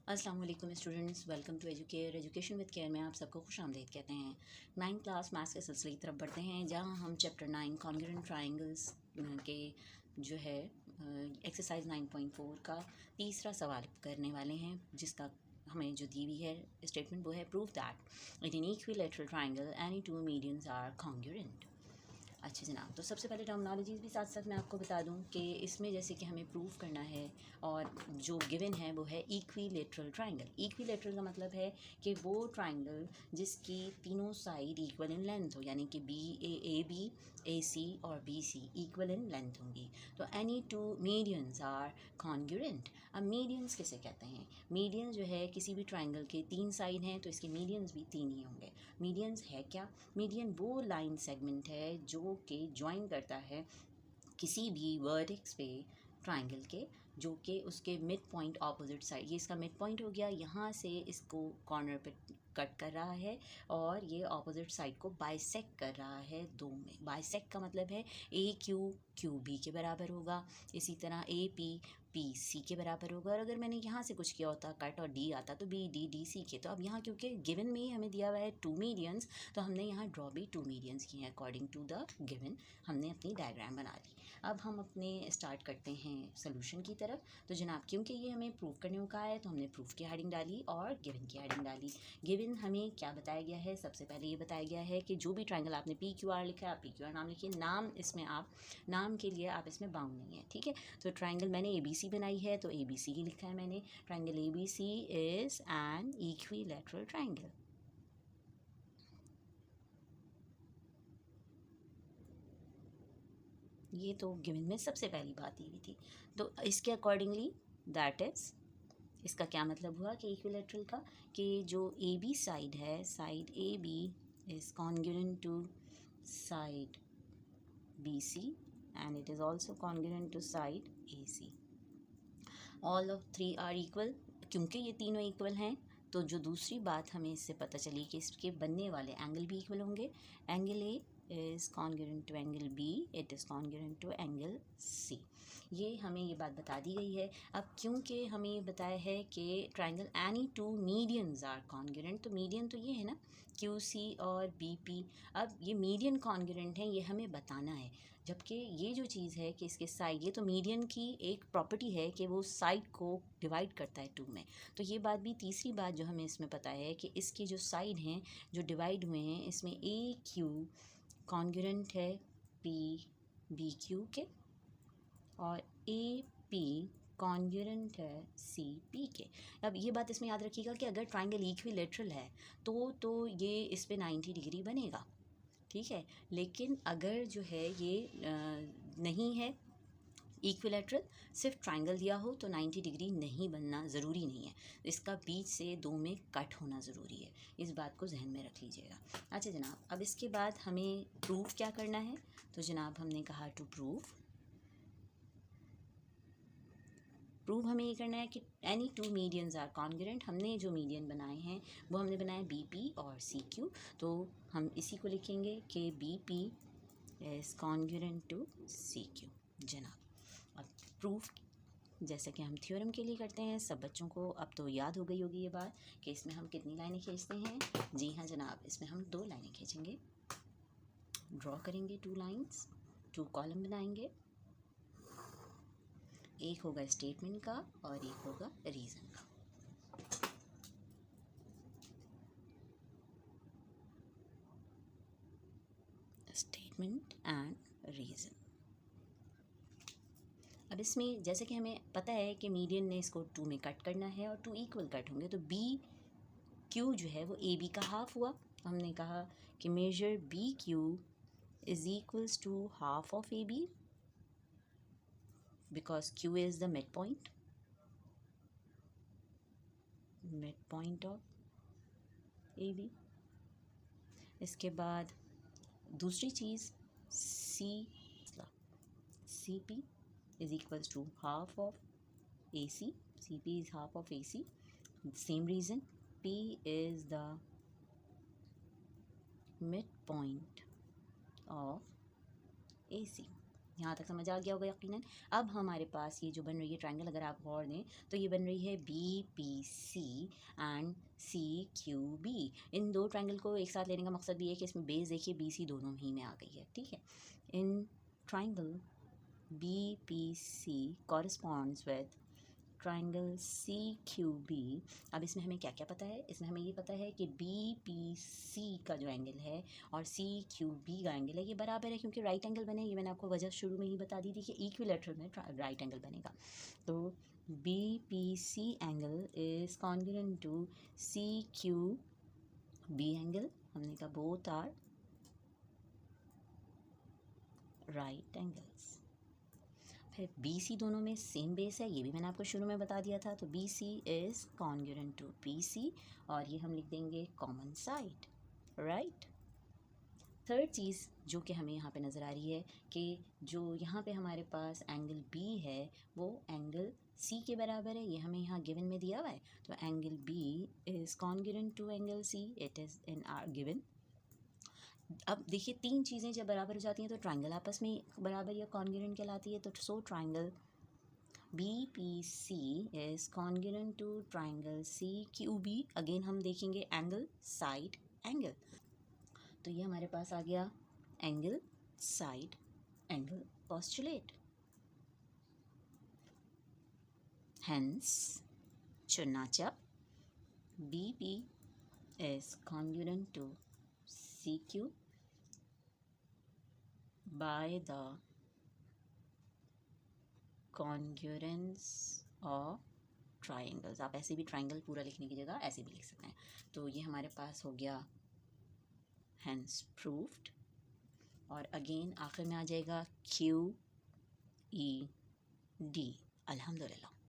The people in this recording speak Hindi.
अस्सलाम वालेकुम students, welcome to education with care में आप सबको खुश आमदीद कहते हैं। 9th क्लास मैथ्स के सिलसिले की तरफ बढ़ते हैं, जहां हम चैप्टर 9 कॉन्ग्रुएंट ट्रायंगल्स के जो है एक्सरसाइज 9.4 का तीसरा सवाल करने वाले हैं, जिसका हमें जो दी हुई है स्टेटमेंट वो है prove that in an equilateral triangle any two medians are congruent. अच्छा जनाब, तो सबसे पहले टर्मिनोलॉजीज़ भी साथ साथ मैं आपको बता दूं कि इसमें जैसे कि हमें प्रूव करना है और जो गिवन है वो है इक्विलेटरल ट्रायंगल। इक्विलेटरल का मतलब है कि वो ट्रायंगल जिसकी तीनों साइड इक्वल इन लेंथ हो, यानी कि बी ए सी और B C equal in length होंगी। तो any two medians are congruent. अब मीडियंस किसे कहते हैं? मीडियन जो है किसी भी ट्रायंगल के 3 साइड हैं तो इसके मीडियंस भी 3 ही होंगे। मीडियंस है क्या? मीडियन वो लाइन सेगमेंट है जो कि ज्वाइन करता है किसी भी वर्टेक्स पे ट्रायंगल के, जो कि उसके मिड पॉइंट ऑपोजिट साइड, ये इसका मिड पॉइंट हो गया, यहाँ से इसको कॉर्नर पे कट कर रहा है और ये ऑपोजिट साइड को बाइसेक्ट कर रहा है दो में। बाइसेक्ट का मतलब है ए क्यू बी के बराबर होगा, इसी तरह ए पी सी के बराबर होगा। और अगर मैंने यहाँ से कुछ किया होता कट और डी आता तो बी डी सी के। तो अब यहाँ क्योंकि गिवन में ही हमें दिया हुआ है 2 मीडियंस, तो हमने यहाँ ड्रॉ भी 2 मीडियंस किए हैं अकॉर्डिंग टू द गिवन। हमने अपनी डायग्राम बना ली। अब हम अपने स्टार्ट करते हैं सोल्यूशन की तरफ। तो जनाब, क्योंकि ये हमें प्रूव करने को कहा है तो हमने प्रूफ की हेडिंग डाली और गिवन की हेडिंग डाली। गिवन हमें क्या बताया गया है? सबसे पहले ये बताया गया है कि जो भी ट्रायंगल आपने पी क्यू आर लिखा है, आप पी क्यू आर नाम लिखिए। नाम इसमें आप नाम के लिए आप इसमें बाउंड नहीं है, ठीक है। तो ट्रायंगल मैंने ए बी सी बनाई है तो ए बी सी ही लिखा है मैंने। Triangle A B C is an equilateral triangle. ये तो गिवन में सबसे पहली बात दी हुई थी। तो इसके अकॉर्डिंगली दैट इज़, इसका क्या मतलब हुआ कि इक्विलैटरल का, कि जो ए बी साइड है, side A B is congruent to side B C and it is also congruent to side A C. All of three are equal. क्योंकि ये तीनों इक्वल हैं तो जो दूसरी बात हमें इससे पता चली कि इसके बनने वाले एंगल भी इक्वल होंगे। Angle A is congruent to angle B, it is congruent to angle C. ये हमें ये बात बता दी गई है। अब क्योंकि हमें ये बताया है कि triangle any two medians are congruent, तो मीडियन तो ये है ना क्यू सी और बी पी। अब ये मीडियन कॉन्ग्रुएंट हैं, ये हमें बताना है। जबकि ये जो चीज़ है कि इसके साइड, ये तो मीडियन की एक प्रॉपर्टी है कि वो साइड को डिवाइड करता है 2 में। तो ये बात भी, तीसरी बात जो हमें इसमें पता है कि इसके जो साइड हैं जो डिवाइड हुए हैं, इसमें ए क्यू कॉन्ग्रुएंट है पी बी क्यू के और ए पी कॉन्ग्रुएंट है सी पी के। अब ये बात इसमें याद रखिएगा कि अगर ट्रायंगल इक्विलैटरल है तो ये इस पे 90 डिग्री बनेगा, ठीक है। लेकिन अगर जो है ये नहीं है इक्विलैटरल, सिर्फ ट्रायंगल दिया हो तो 90 डिग्री नहीं बनना ज़रूरी नहीं है, इसका बीच से 2 में कट होना ज़रूरी है। इस बात को जहन में रख लीजिएगा। अच्छा जनाब, अब इसके बाद हमें प्रूफ क्या करना है? तो जनाब हमने कहा टू प्रूव हमें ये करना है कि एनी 2 मीडियंस आर कॉन्ग्रुएंट। हमने जो मीडियन बनाए हैं वो हमने बनाए बी पी और सी क्यू, तो हम इसी को लिखेंगे कि B P is congruent to C Q. जनाब, अब प्रूफ जैसे कि हम थ्योरम के लिए करते हैं, सब बच्चों को अब तो याद हो गई होगी ये बात कि इसमें हम कितनी लाइनें खींचते हैं। जी हाँ जनाब, इसमें हम 2 लाइनें खींचेंगे, ड्रॉ करेंगे 2 लाइन्स, 2 कॉलम बनाएंगे। एक होगा स्टेटमेंट का और एक होगा रीज़न का। Statement and reason. अब इसमें जैसे कि हमें पता है कि मीडियन ने इसको 2 में कट करना है और 2 इक्वल कट होंगे, तो बी क्यू जो है वो ए बी का हाफ हुआ। तो हमने कहा कि measure B Q is equals to half of A B, because Q is the mid point of A B. इसके बाद दूसरी चीज़ C P is equals to half of AC. CP is half of AC. Same reason, P is the midpoint of AC. यहाँ तक समझ आ गया होगा यकीनन। अब हमारे पास ये जो बन रही है ट्रायंगल, अगर आप गौर दें तो ये बन रही है BPC एंड CQB। इन दो ट्रायंगल को एक साथ लेने का मकसद भी है कि इसमें बेस देखिए BC दोनों ही में आ गई है, ठीक है। In triangle BPC corresponds with triangle CQB। अब इसमें हमें क्या क्या पता है? इसमें हमें ये पता है कि BPC का जो एंगल है और CQB का एंगल है ये बराबर है, क्योंकि राइट एंगल बने। ये मैंने आपको वजह शुरू में ही बता दी थी कि इक्विलैटरल में राइट एंगल बनेगा। तो BPC angle is congruent to CQB angle. हमने कहा बोथ आर राइट एंगल्स। फिर BC दोनों में सेम बेस है, ये भी मैंने आपको शुरू में बता दिया था। तो BC is congruent to PC और ये हम लिख देंगे कॉमन साइड, राइट। थर्ड चीज़ जो कि हमें यहाँ पे नज़र आ रही है कि जो यहाँ पे हमारे पास एंगल B है वो एंगल C के बराबर है, ये हमें यहाँ गिवन में दिया हुआ है। तो angle B is congruent to angle C, it is in our given. अब देखिए तीन चीज़ें जब बराबर हो जाती हैं तो ट्रायंगल आपस में बराबर या कॉन्ग्रुएंट कहलाती है। तो so triangle BPC is congruent to triangle CQB। Again हम देखेंगे एंगल साइड एंगल। तो ये हमारे पास आ गया angle side angle postulate. Hence चुनाचा BP is congruent to CQ by the congruence of triangles। आप ऐसे भी ट्राइंगल पूरा लिखने की जगह ऐसे भी लिख सकते हैं। तो ये हमारे पास हो गया hence proved। और अगेन आखिर में आ जाएगा QED। अल्हम्दुलिल्लाह।